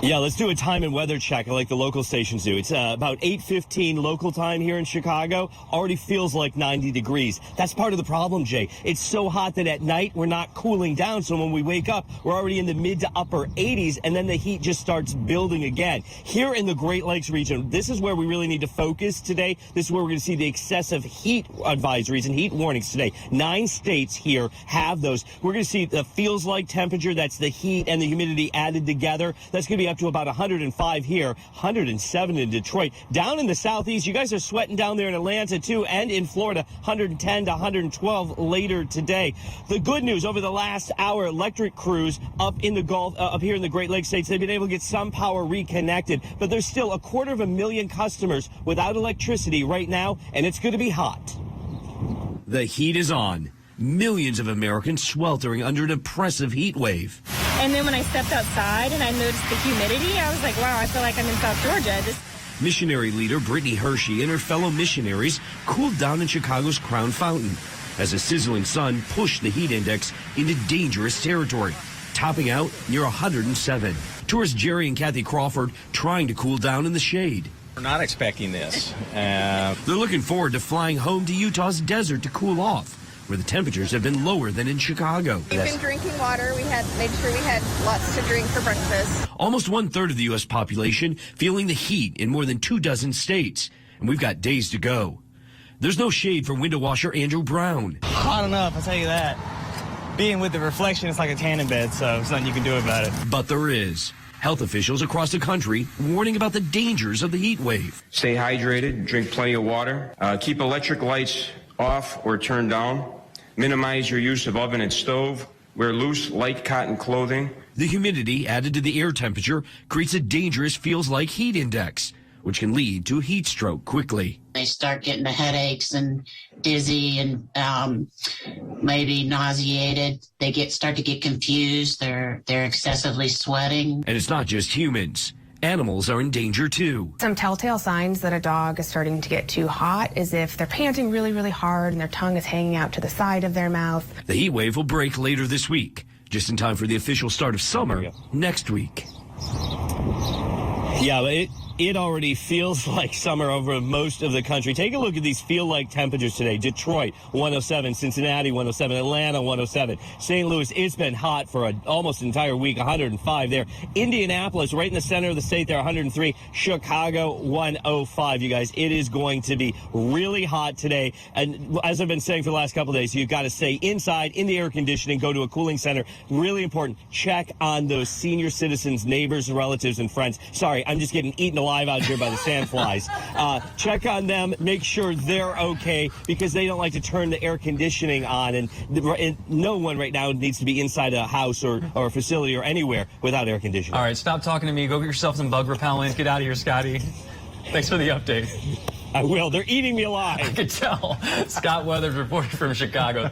Yeah, let's do a time and weather check like the local stations do. It's about 8:15 local time here in Chicago. Already feels like 90 degrees. That's part of the problem, Jay. It's so hot that at night we're not cooling down. So when we wake up, we're already in the mid to upper 80s, and then the heat just starts building again. Here in the Great Lakes region, this is where we really need to focus today. This is where we're going to see the excessive heat advisories and heat warnings today. 9 states here have those. We're going to see the feels like temperature. That's the heat and the humidity added together. That's going to be up to about 105 here, 107 in Detroit. Down in the southeast, you guys are sweating down there in Atlanta too, and in Florida, 110 to 112 later today. The good news, over the last hour, electric crews up in the Gulf, up here in the Great Lakes states, they've been able to get some power reconnected, but there's still 250,000 customers without electricity right now, and it's going to be hot. The heat is on. Millions of Americans sweltering under an oppressive heat wave. And then when I stepped outside and I noticed the humidity, I was like, wow, I feel like I'm in South Georgia. Missionary leader Brittany Hershey and her fellow missionaries cooled down in Chicago's Crown Fountain as a sizzling sun pushed the heat index into dangerous territory, topping out near 107. Tourists Jerry and Kathy Crawford trying to cool down in the shade. We're not expecting this. They're looking forward to flying home to Utah's desert to cool off, where the temperatures have been lower than in Chicago. We've been drinking water. We made sure we had lots to drink for breakfast. Almost 1/3 of the U.S. population feeling the heat in more than 24 states, and we've got days to go. There's no shade for window washer Andrew Brown. Hot enough, I'll tell you that. Being with the reflection, it's like a tanning bed, so there's nothing you can do about it. But there is. Health officials across the country warning about the dangers of the heat wave. Stay hydrated, drink plenty of water, keep electric lights off or turned down, minimize your use of oven and stove, wear loose, light cotton clothing. The humidity added to the air temperature creates a dangerous feels-like heat index, which can lead to a heat stroke quickly. They start getting the headaches and dizzy and maybe nauseated. They start to get confused. They're excessively sweating. And it's not just humans. Animals are in danger too. Some telltale signs that a dog is starting to get too hot is if they're panting really, really hard and their tongue is hanging out to the side of their mouth. The heat wave will break later this week, just in time for the official start of summer next week. Yeah, but it already feels like summer over most of the country. Take a look at these feel-like temperatures today. Detroit, 107. Cincinnati, 107. Atlanta, 107. St. Louis, it's been hot for almost an entire week, 105 there. Indianapolis, right in the center of the state there, 103. Chicago, 105, you guys. It is going to be really hot today. And as I've been saying for the last couple of days, you've got to stay inside, in the air conditioning, go to a cooling center. Really important. Check on those senior citizens, neighbors, relatives, and friends. Sorry, I'm just getting eaten alive out here by the sandflies. Check on them, make sure they're okay, because they don't like to turn the air conditioning on, and no one right now needs to be inside a house or a facility or anywhere without air conditioning. All right, stop talking to me. Go get yourself some bug repellent. Get out of here, Scotty. Thanks for the update. I will. They're eating me alive. I could tell. Scott Withers reporting from Chicago.